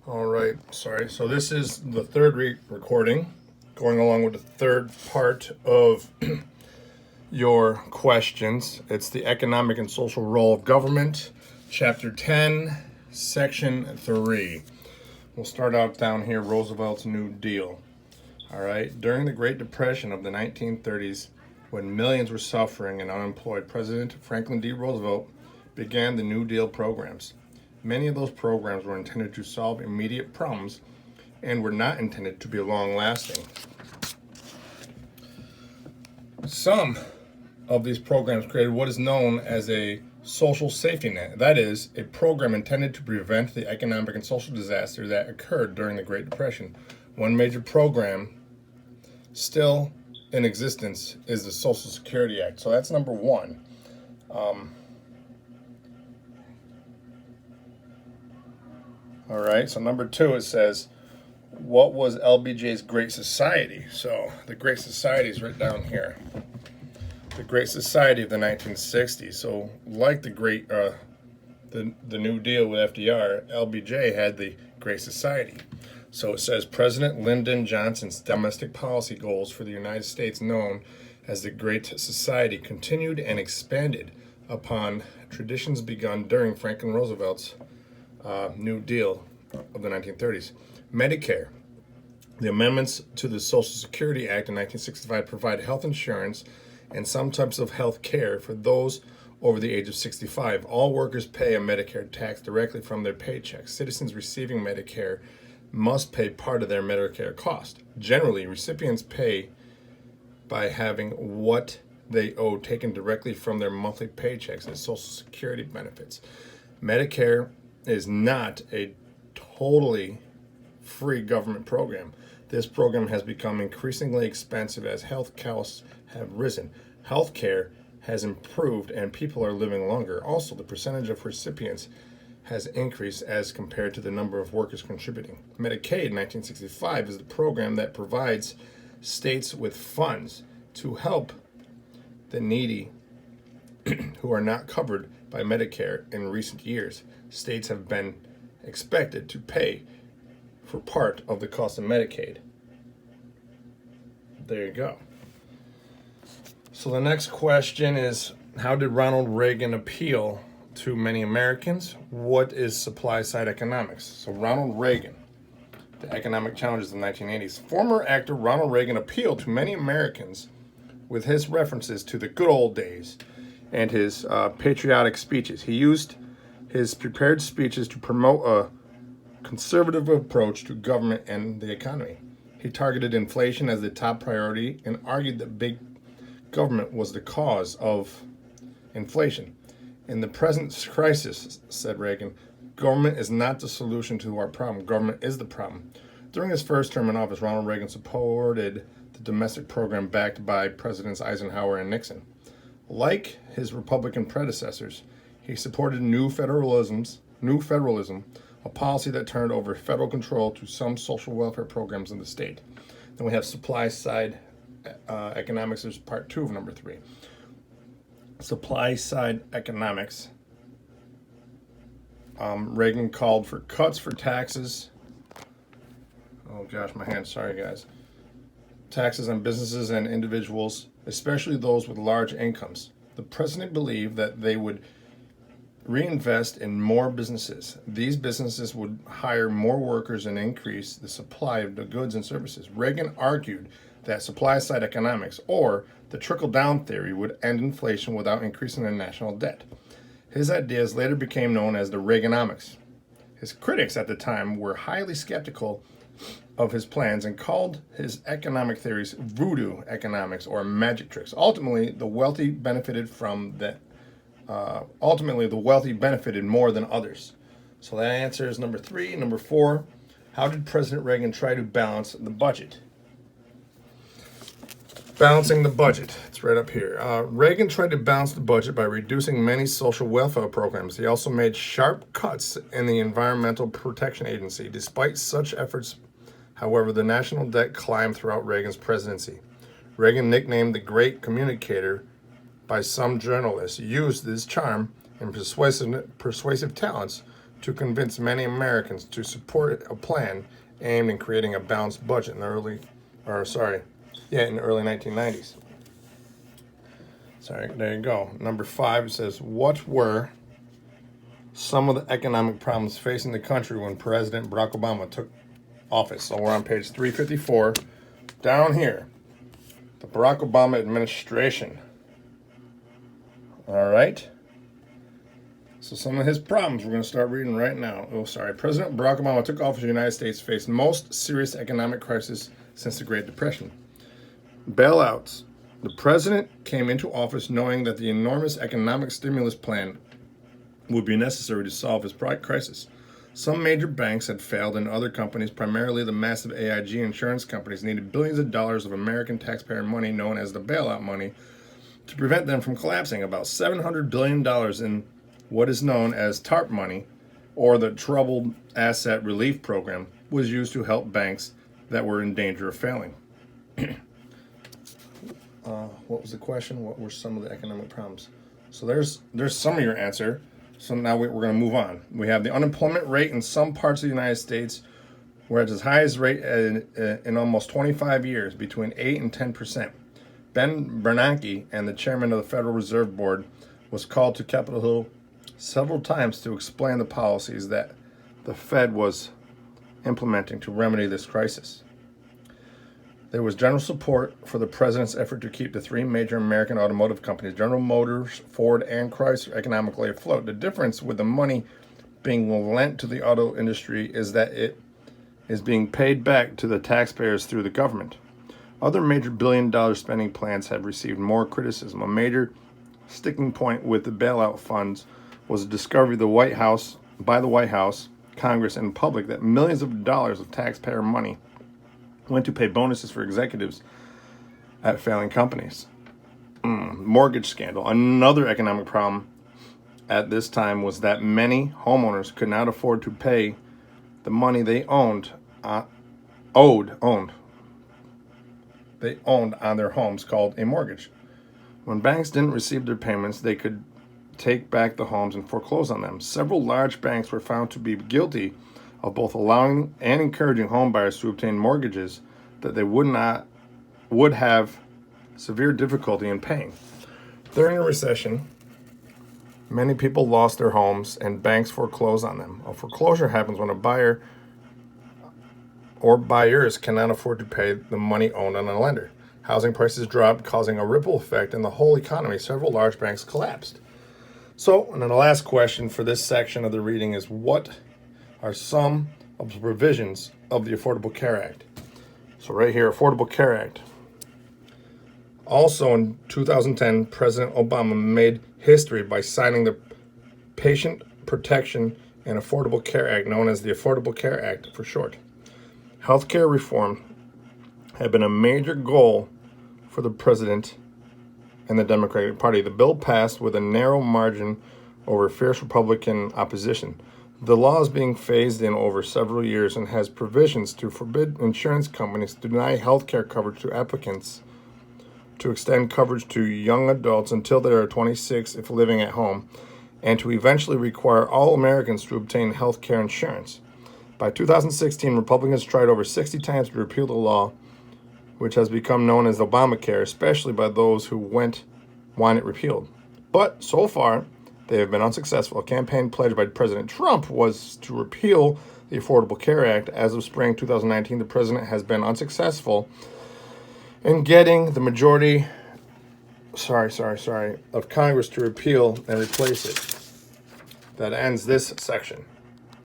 All right, sorry. So this is the third recording, going along with the third part of your questions. It's the economic and social role of government, chapter 10, section 3. We'll start out down here, Roosevelt's New Deal. All right, during the Great Depression of the 1930s, when millions were suffering and unemployed, President Franklin D. Roosevelt began the New Deal programs. Many of those programs were intended to solve immediate problems and were not intended to be long-lasting. Some of these programs created what is known as a social safety net. That is, a program intended to prevent the economic and social disaster that occurred during the Great Depression. One major program still in existence is the Social Security Act. So that's number one. All right, so number two, it says, what was LBJ's Great Society? So the Great Society is right down here. The Great Society of the 1960s. So like the New Deal with FDR, LBJ had the Great Society. So it says President Lyndon Johnson's domestic policy goals for the United States, known as the Great Society, continued and expanded upon traditions begun during Franklin Roosevelt's New Deal of the 1930s. Medicare. The amendments to the Social Security Act in 1965 provide health insurance and some types of health care for those over the age of 65. All workers pay a Medicare tax directly from their paychecks. Citizens receiving Medicare must pay part of their Medicare cost. Generally, recipients pay by having what they owe taken directly from their monthly paychecks as Social Security benefits. Medicare is not a totally free government program. This program has become increasingly expensive as health costs have risen. Healthcare has improved and people are living longer. Also, the percentage of recipients has increased as compared to the number of workers contributing. Medicaid 1965 is the program that provides states with funds to help the needy who are not covered by Medicare. In recent years, states have been expected to pay for part of the cost of Medicaid. There you go. So the next question is, how did Ronald Reagan appeal to many Americans? What is supply side economics? So Ronald Reagan, the economic challenges of the 1980s. Former actor Ronald Reagan appealed to many Americans with his references to the good old days and his patriotic speeches. He used his prepared speeches to promote a conservative approach to government and the economy. He targeted inflation as the top priority and argued that big government was the cause of inflation. In the present crisis, said Reagan, government is not the solution to our problem. Government is the problem. During his first term in office, Ronald Reagan supported the domestic program backed by Presidents Eisenhower and Nixon. Like his Republican predecessors, he supported new federalism, a policy that turned over federal control to some social welfare programs in the state. Then we have supply side economics is part 2 of number 3. Supply side economics. Reagan called for cuts for taxes. Oh gosh, my hand, sorry guys. Taxes on businesses and individuals, especially those with large incomes. The president believed that they would reinvest in more businesses. These businesses would hire more workers and increase the supply of the goods and services. Reagan argued that supply-side economics, or the trickle-down theory, would end inflation without increasing the national debt. His ideas later became known as the Reaganomics. His critics at the time were highly skeptical of his plans and called his economic theories voodoo economics or magic tricks. Ultimately, the wealthy benefited more than others. So that answer is number 3. Number 4, how did President Reagan try to balance the budget? Balancing the budget. It's right up here. Reagan tried to balance the budget by reducing many social welfare programs. He also made sharp cuts in the Environmental Protection Agency. Despite such efforts, however, the national debt climbed throughout Reagan's presidency. Reagan, nicknamed the Great Communicator by some journalists, used his charm and persuasive talents to convince many Americans to support a plan aimed at creating a balanced budget in the early 1990s. Sorry, there you go. Number 5 says, what were some of the economic problems facing the country when President Barack Obama took office? So we're on page 354, down here. The Barack Obama administration. All right. So some of his problems we're going to start reading right now. President Barack Obama took office in the United States, faced most serious economic crisis since the Great Depression. Bailouts. The president came into office knowing that the enormous economic stimulus plan would be necessary to solve his crisis. Some major banks had failed, and other companies, primarily the massive AIG insurance companies, needed billions of dollars of American taxpayer money known as the bailout money to prevent them from collapsing. About $700 billion in what is known as TARP money, or the Troubled Asset Relief Program, was used to help banks that were in danger of failing. What was the question? What were some of the economic problems? So there's some of your answer. So now we're going to move on. We have the unemployment rate in some parts of the United States were at its highest rate in almost 25 years, between 8 and 10%. Ben Bernanke, and the chairman of the Federal Reserve Board, was called to Capitol Hill several times to explain the policies that the Fed was implementing to remedy this crisis. There was general support for the president's effort to keep the 3 major American automotive companies, General Motors, Ford, and Chrysler, economically afloat. The difference with the money being lent to the auto industry is that it is being paid back to the taxpayers through the government. Other major billion-dollar spending plans have received more criticism. A major sticking point with the bailout funds was the discovery of the White House, Congress, and public that millions of dollars of taxpayer money went to pay bonuses for executives at failing companies. Mortgage scandal. Another economic problem at this time was that many homeowners could not afford to pay the money they owned on their homes, called a mortgage. When banks didn't receive their payments, they could take back the homes and foreclose on them. Several large banks were found to be guilty of both allowing and encouraging home buyers to obtain mortgages that they would have severe difficulty in paying. During a recession, many people lost their homes and banks foreclosed on them. A foreclosure happens when a buyer or buyers cannot afford to pay the money owed on a lender. Housing prices dropped, causing a ripple effect in the whole economy. Several large banks collapsed. So, and then the last question for this section of the reading is, what are some of the provisions of the Affordable Care Act? So right here, Affordable Care Act. Also in 2010, President Obama made history by signing the Patient Protection and Affordable Care Act, known as the Affordable Care Act for short. Healthcare reform had been a major goal for the president and the Democratic Party. The bill passed with a narrow margin over fierce Republican opposition. The law is being phased in over several years and has provisions to forbid insurance companies to deny health care coverage to applicants, to extend coverage to young adults until they are 26 if living at home, and to eventually require all Americans to obtain health care insurance. By 2016, Republicans tried over 60 times to repeal the law, which has become known as Obamacare, especially by those who want it repealed. But so far, they have been unsuccessful. A campaign pledge by President Trump was to repeal the Affordable Care Act. As of spring 2019, the president has been unsuccessful in getting the majority of Congress to repeal and replace it. That ends this section.